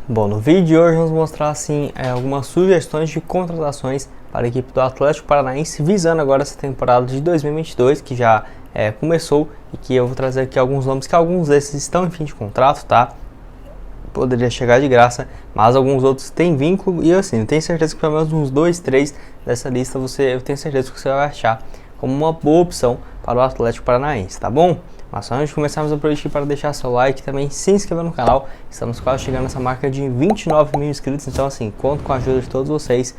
Bom, no vídeo de hoje vamos mostrar assim algumas sugestões de contratações para a equipe do Atlético Paranaense, visando agora essa temporada de 2022 que já começou, e que eu vou trazer aqui alguns nomes que alguns desses estão em fim de contrato, tá? Poderia chegar de graça, mas alguns outros têm vínculo e assim, eu tenho certeza que pelo menos uns 2, 3 dessa lista eu tenho certeza que você vai achar como uma boa opção para o Atlético Paranaense, tá bom? Mas antes de começarmos a pedir para deixar seu like e também se inscrever no canal. Estamos quase chegando nessa marca de 29 mil inscritos, então assim, conto com a ajuda de todos vocês.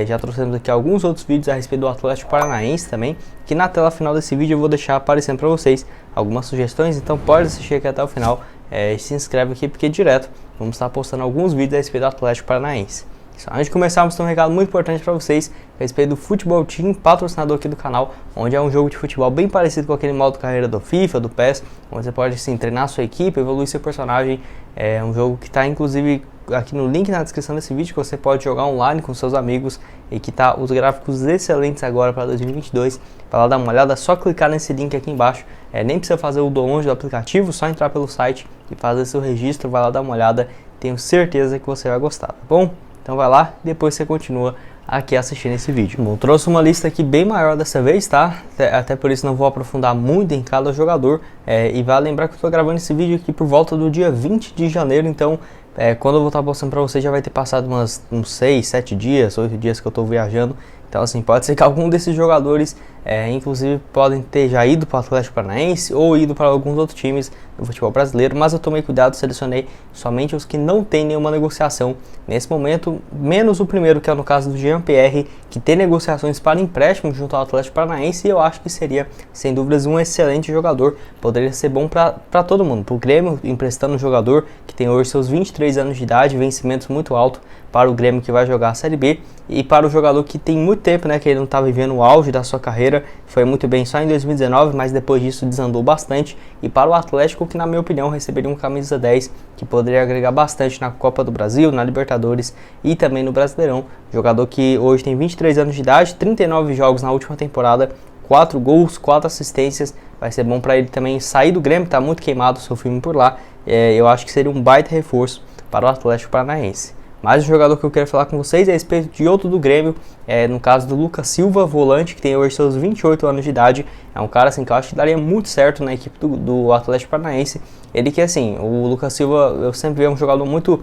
Já trouxemos aqui alguns outros vídeos a respeito do Atlético Paranaense também, que na tela final desse vídeo eu vou deixar aparecendo para vocês algumas sugestões, então pode assistir aqui até o final e se inscreve aqui porque direto vamos estar postando alguns vídeos a respeito do Atlético Paranaense. Antes de começarmos, tem um recado muito importante para vocês a respeito do Futebol Team, patrocinador aqui do canal, onde é um jogo de futebol bem parecido com aquele modo carreira do FIFA, do PES, onde você pode assim, treinar sua equipe, evoluir seu personagem. É um jogo que está inclusive aqui no link na descrição desse vídeo, que você pode jogar online com seus amigos e que está os gráficos excelentes agora para 2022. Vai lá dar uma olhada, é só clicar nesse link aqui embaixo, nem precisa fazer o download do aplicativo, só entrar pelo site e fazer seu registro, vai lá dar uma olhada, tenho certeza que você vai gostar, tá bom? Então vai lá e depois você continua aqui assistindo esse vídeo. Bom, trouxe uma lista aqui bem maior dessa vez, tá? Até por isso não vou aprofundar muito em cada jogador. E vale lembrar que eu estou gravando esse vídeo aqui por volta do dia 20 de janeiro, então quando eu vou estar postando para vocês já vai ter passado uns 6, 7 dias, 8 dias que eu estou viajando. Então assim, pode ser que algum desses jogadores, inclusive, podem ter já ido para o Atlético Paranaense ou ido para alguns outros times do futebol brasileiro, mas eu tomei cuidado, selecionei somente os que não tem nenhuma negociação nesse momento, menos o primeiro, que é no caso do Jean-Pierre, que tem negociações para empréstimo junto ao Atlético Paranaense, e eu acho que seria, sem dúvidas, um excelente jogador, poderia ser bom para todo mundo, para o Grêmio, emprestando um jogador que tem hoje seus 23 anos de idade, vencimentos muito altos para o Grêmio que vai jogar a Série B, e para o jogador que tem muito tempo, né, que ele não está vivendo o auge da sua carreira, foi muito bem só em 2019, mas depois disso desandou bastante, e para o Atlético, que na minha opinião receberia um camisa 10, que poderia agregar bastante na Copa do Brasil, na Libertadores e também no Brasileirão. Jogador que hoje tem 23 anos de idade, 39 jogos na última temporada, 4 gols, 4 assistências, vai ser bom para ele também sair do Grêmio, está muito queimado o seu filme por lá. Eu acho que seria um baita reforço para o Atlético Paranaense. Mas o jogador que eu quero falar com vocês é a respeito de outro do Grêmio, no caso do Lucas Silva, volante, que tem hoje seus 28 anos de idade. É um cara assim que eu acho que daria muito certo na equipe do Atlético Paranaense. Ele que assim, o Lucas Silva, eu sempre vi um jogador muito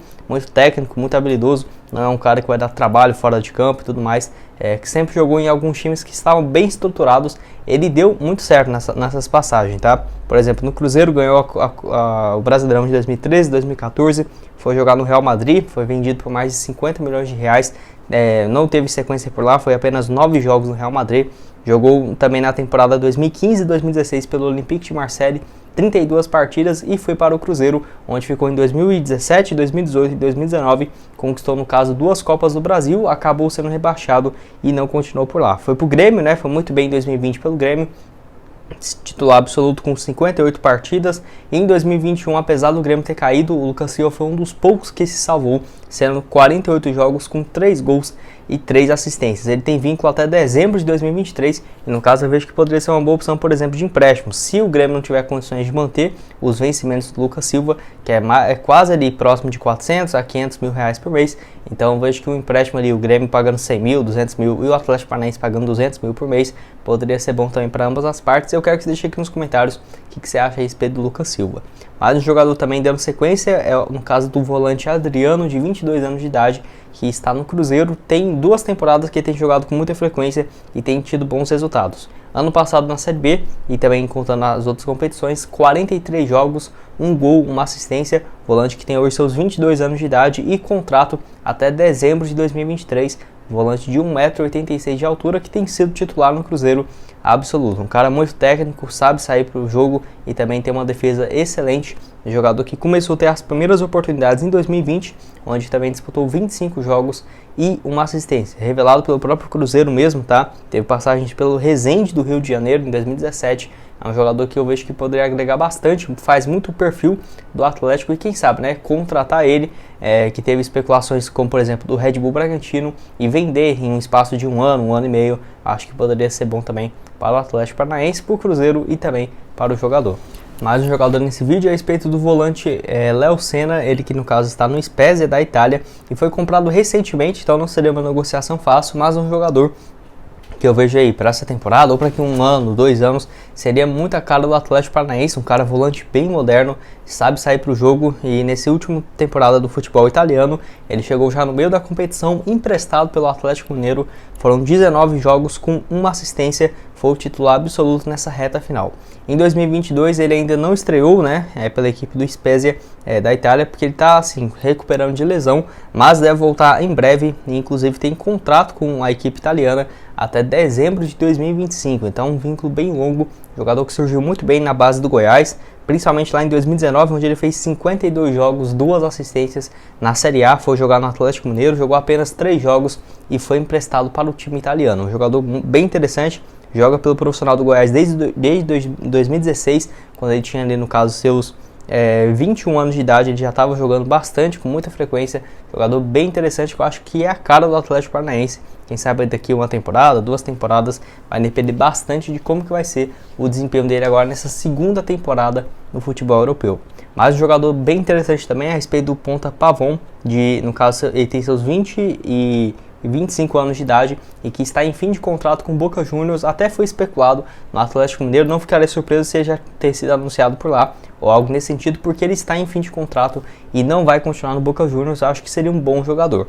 técnico, muito habilidoso, não é um cara que vai dar trabalho fora de campo e tudo mais, que sempre jogou em alguns times que estavam bem estruturados. Ele deu muito certo nessas passagens, tá? Por exemplo, no Cruzeiro ganhou o Brasileirão de 2013, 2014, foi jogar no Real Madrid, foi vendido por mais de 50 milhões de reais, não teve sequência por lá, foi apenas 9 jogos no Real Madrid. Jogou também na temporada 2015 e 2016 pelo Olympique de Marseille, 32 partidas, e foi para o Cruzeiro, onde ficou em 2017, 2018 e 2019, conquistou no caso 2 Copas do Brasil, acabou sendo rebaixado e não continuou por lá. Foi para o Grêmio, né? Foi muito bem em 2020 pelo Grêmio, titular absoluto com 58 partidas. Em 2021, apesar do Grêmio ter caído, o Lucas Silva foi um dos poucos que se salvou, sendo 48 jogos com 3 gols e 3 assistências. Ele tem vínculo até dezembro de 2023 e no caso eu vejo que poderia ser uma boa opção, por exemplo, de empréstimo. Se o Grêmio não tiver condições de manter os vencimentos do Lucas Silva, que é quase ali próximo de 400 a 500 mil reais por mês, então eu vejo que o empréstimo ali, o Grêmio pagando 100 mil, 200 mil e o Atlético Paranaense pagando 200 mil por mês, poderia ser bom também para ambas as partes. Eu quero que você deixe aqui nos comentários o que você acha a respeito do Lucas Silva. Mas um jogador também dando sequência é no caso do volante Adriano, de 22 anos de idade, que está no Cruzeiro, tem 2 temporadas que ele tem jogado com muita frequência e tem tido bons resultados. Ano passado na Série B e também contando as outras competições, 43 jogos, 1 gol, 1 assistência, volante que tem hoje seus 22 anos de idade e contrato até dezembro de 2023, volante de 1,86 m de altura, que tem sido titular no Cruzeiro absoluto. Um cara muito técnico, sabe sair para o jogo e também tem uma defesa excelente. Um jogador que começou a ter as primeiras oportunidades em 2020, onde também disputou 25 jogos e 1 assistência, revelado pelo próprio Cruzeiro mesmo, tá? Teve passagens pelo Resende do Rio de Janeiro em 2017. É um jogador que eu vejo que poderia agregar bastante, faz muito o perfil do Atlético e quem sabe, né, contratar ele, que teve especulações como, por exemplo, do Red Bull Bragantino, e vender em um espaço de um ano e meio, acho que poderia ser bom também para o Atlético Paranaense, para o Cruzeiro e também para o jogador. Mais um jogador nesse vídeo a respeito do volante Léo Senna, ele que no caso está no Spezia da Itália e foi comprado recentemente, então não seria uma negociação fácil, mas um jogador que eu vejo aí para essa temporada ou para que 1 ano, 2 anos, seria muito a cara do Atlético Paranaense, um cara volante bem moderno, sabe sair para o jogo e nessa última temporada do futebol italiano, ele chegou já no meio da competição emprestado pelo Atlético Mineiro, foram 19 jogos com 1 assistência, foi o titular absoluto nessa reta final. Em 2022 ele ainda não estreou, pela equipe do Spezia da Itália, porque ele está assim, recuperando de lesão, mas deve voltar em breve e inclusive tem contrato com a equipe italiana até dezembro de 2025, então um vínculo bem longo, jogador que surgiu muito bem na base do Goiás, principalmente lá em 2019, onde ele fez 52 jogos, 2 assistências na Série A, foi jogar no Atlético Mineiro, jogou apenas 3 jogos e foi emprestado para o time italiano, um jogador bem interessante, joga pelo profissional do Goiás desde 2016, quando ele tinha ali no caso seus 21 anos de idade, ele já estava jogando bastante, com muita frequência, jogador bem interessante, que eu acho que é a cara do Atlético Paranaense. Quem sabe daqui 1 temporada, 2 temporadas, vai depender bastante de como que vai ser o desempenho dele agora nessa 2ª temporada no futebol europeu. Mas um jogador bem interessante também a respeito do ponta Pavon, no caso ele tem seus 20 e 25 anos de idade e que está em fim de contrato com o Boca Juniors, até foi especulado no Atlético Mineiro, não ficaria surpreso se ele já ter sido anunciado por lá, ou algo nesse sentido, porque ele está em fim de contrato e não vai continuar no Boca Juniors, acho que seria um bom jogador.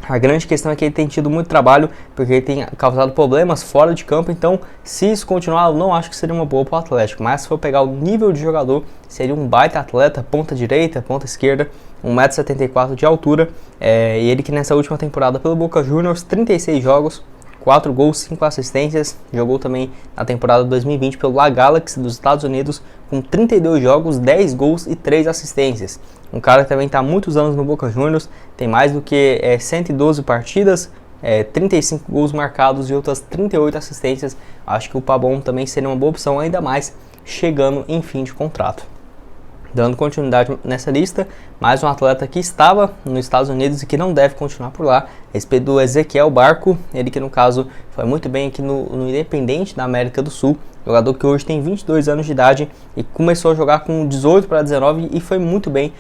A grande questão é que ele tem tido muito trabalho, porque ele tem causado problemas fora de campo, então se isso continuar, eu não acho que seria uma boa para o Atlético, mas se for pegar o nível de jogador, seria um baita atleta, ponta direita, ponta esquerda, 1,74 m de altura, e ele que nessa última temporada pelo Boca Juniors, 36 jogos, 4 gols, 5 assistências, jogou também na temporada 2020 pelo La Galaxy dos Estados Unidos, com 32 jogos, 10 gols e 3 assistências. Um cara que também está há muitos anos no Boca Juniors, tem mais do que 112 partidas, 35 gols marcados e outras 38 assistências. Acho que o Pavon também seria uma boa opção, ainda mais chegando em fim de contrato. Dando continuidade nessa lista, mais um atleta que estava nos Estados Unidos e que não deve continuar por lá, a respeito do Ezequiel Barco, ele que no caso foi muito bem aqui no Independente da América do Sul, jogador que hoje tem 22 anos de idade e começou a jogar com 18 para 19 e foi muito bem,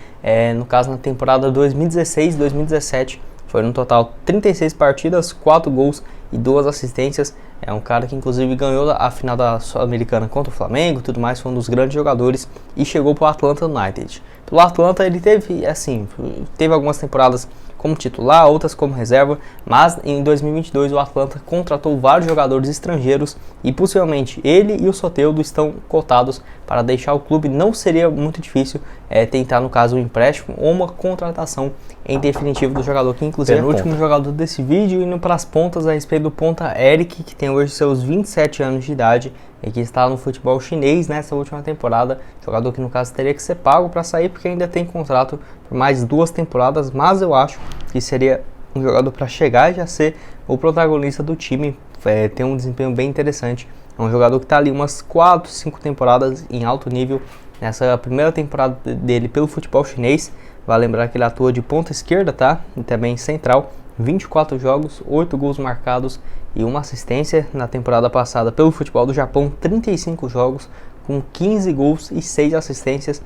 no caso na temporada 2016-2017, foi no total 36 partidas, 4 gols e 2 assistências. É um cara que inclusive ganhou a final da Sul-Americana contra o Flamengo e tudo mais, foi um dos grandes jogadores e chegou para o Atlanta United. Pelo Atlanta ele teve algumas temporadas como titular, outras como reserva, mas em 2022 o Atlanta contratou vários jogadores estrangeiros e possivelmente ele e o Soteldo estão cotados para deixar o clube. Não seria muito difícil tentar no caso um empréstimo ou uma contratação em definitivo do jogador, que inclusive é o último jogador desse vídeo. Indo para as pontas, a respeito do ponta Eric, que tem hoje seus 27 anos de idade e que está no futebol chinês nessa última temporada, jogador que no caso teria que ser pago para sair porque ainda tem contrato por mais 2 temporadas, mas eu acho que seria um jogador para chegar e já ser o protagonista do time, tem um desempenho bem interessante. É um jogador que está ali umas 4, 5 temporadas em alto nível. Nessa primeira temporada dele pelo futebol chinês, vai lembrar que ele atua de ponta esquerda, tá? E também central, 24 jogos, 8 gols marcados e 1 assistência. Na temporada passada pelo futebol do Japão, 35 jogos com 15 gols e 6 assistências,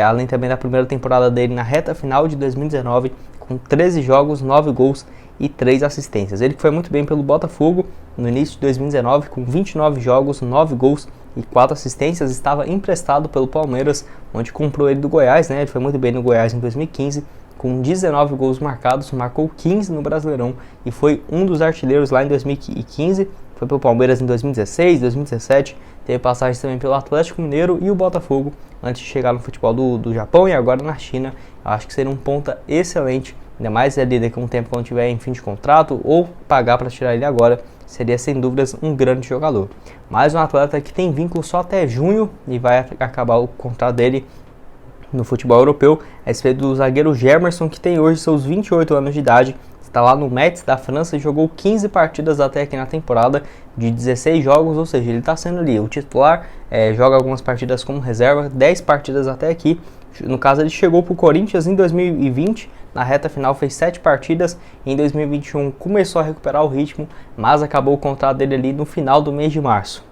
além também da primeira temporada dele na reta final de 2019, com 13 jogos, 9 gols e 3 assistências. Ele foi muito bem pelo Botafogo no início de 2019, com 29 jogos, 9 gols e 4 assistências, estava emprestado pelo Palmeiras, onde comprou ele do Goiás, Ele foi muito bem no Goiás em 2015, com 19 gols marcados, marcou 15 no Brasileirão e foi um dos artilheiros lá em 2015, foi pelo Palmeiras em 2016, 2017, teve passagens também pelo Atlético Mineiro e o Botafogo, antes de chegar no futebol do Japão e agora na China. Eu acho que seria um ponta excelente, ainda mais ali daqui a um tempo quando tiver em fim de contrato ou pagar para tirar ele agora, seria sem dúvidas um grande jogador. Mais um atleta que tem vínculo só até junho e vai acabar o contrato dele no futebol europeu, a respeito do zagueiro Gemerson, que tem hoje seus 28 anos de idade, está lá no Metz da França e jogou 15 partidas até aqui na temporada, de 16 jogos, ou seja, ele está sendo ali o titular, joga algumas partidas como reserva, 10 partidas até aqui. No caso, ele chegou para o Corinthians em 2020, na reta final fez 7 partidas, em 2021 começou a recuperar o ritmo, mas acabou o contrato dele ali no final do mês de março.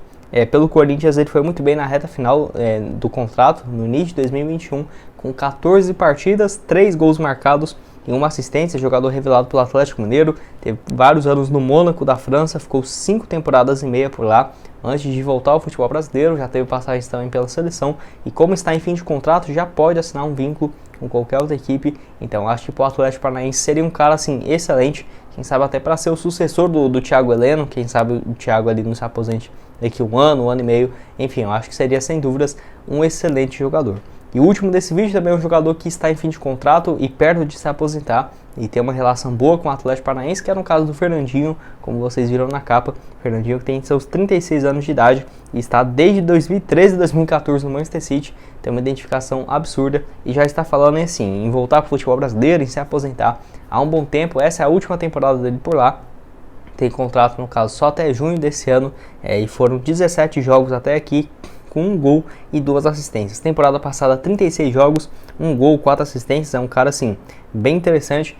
Pelo Corinthians, ele foi muito bem na reta final do contrato, no início de 2021, com 14 partidas, 3 gols marcados e uma assistência. Jogador revelado pelo Atlético Mineiro, teve vários anos no Mônaco da França, ficou 5 temporadas e meia por lá, antes de voltar ao futebol brasileiro. Já teve passagens também pela seleção, e como está em fim de contrato, já pode assinar um vínculo com qualquer outra equipe. Então acho que o Atlético Paranaense seria um cara assim excelente, quem sabe até para ser o sucessor do Thiago Heleno. Quem sabe o Thiago ali não se aposente daqui um ano e meio. Enfim, eu acho que seria sem dúvidas um excelente jogador. E o último desse vídeo também é um jogador que está em fim de contrato e perto de se aposentar e tem uma relação boa com o Atlético Paranaense, que era no caso do Fernandinho, como vocês viram na capa. Fernandinho que tem seus 36 anos de idade e está desde 2013 e 2014 no Manchester City, tem uma identificação absurda e já está falando assim, em voltar para o futebol brasileiro, em se aposentar há um bom tempo. Essa é a última temporada dele por lá. Tem contrato, no caso, só até junho desse ano, e foram 17 jogos até aqui, com 1 gol e 2 assistências. Temporada passada, 36 jogos, 1 gol, 4 assistências. É um cara assim bem interessante,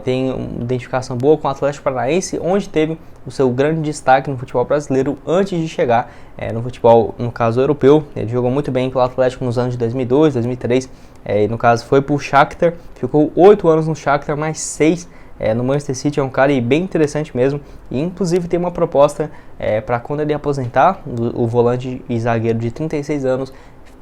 tem uma identificação boa com o Atlético Paranaense, onde teve o seu grande destaque no futebol brasileiro antes de chegar no futebol, no caso, europeu. Ele jogou muito bem pelo Atlético nos anos de 2002, 2003, e no caso foi para o Shakhtar, ficou 8 anos no Shakhtar, mais 6 no Manchester City. É um cara bem interessante mesmo, e inclusive tem uma proposta para quando ele aposentar, o volante e zagueiro de 36 anos,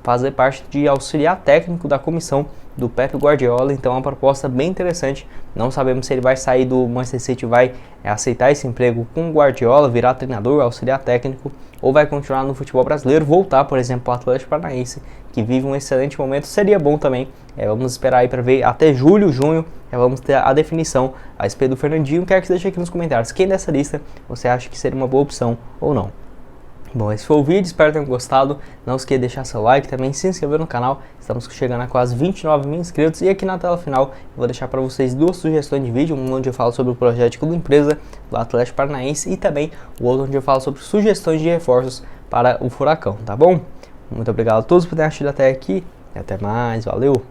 fazer parte de auxiliar técnico da comissão do Pep Guardiola. Então é uma proposta bem interessante. Não sabemos se ele vai sair do Manchester City, vai aceitar esse emprego com o Guardiola, virar treinador, auxiliar técnico, ou vai continuar no futebol brasileiro, voltar, por exemplo, para o Atlético Paranaense, que vive um excelente momento. Seria bom também. Vamos esperar aí para ver até julho, junho, vamos ter a definição a respeito do Fernandinho. Quero que você deixe aqui nos comentários quem dessa lista você acha que seria uma boa opção ou não. Bom, esse foi o vídeo, espero que tenham gostado. Não esqueça de deixar seu like, também se inscrever no canal. Estamos chegando a quase 29 mil inscritos. E aqui na tela final eu vou deixar para vocês 2 sugestões de vídeo. Um onde eu falo sobre o projeto de clube empresa do Atlético Paranaense, e também o outro onde eu falo sobre sugestões de reforços para o Furacão, tá bom? Muito obrigado a todos por terem assistido até aqui e até mais, valeu!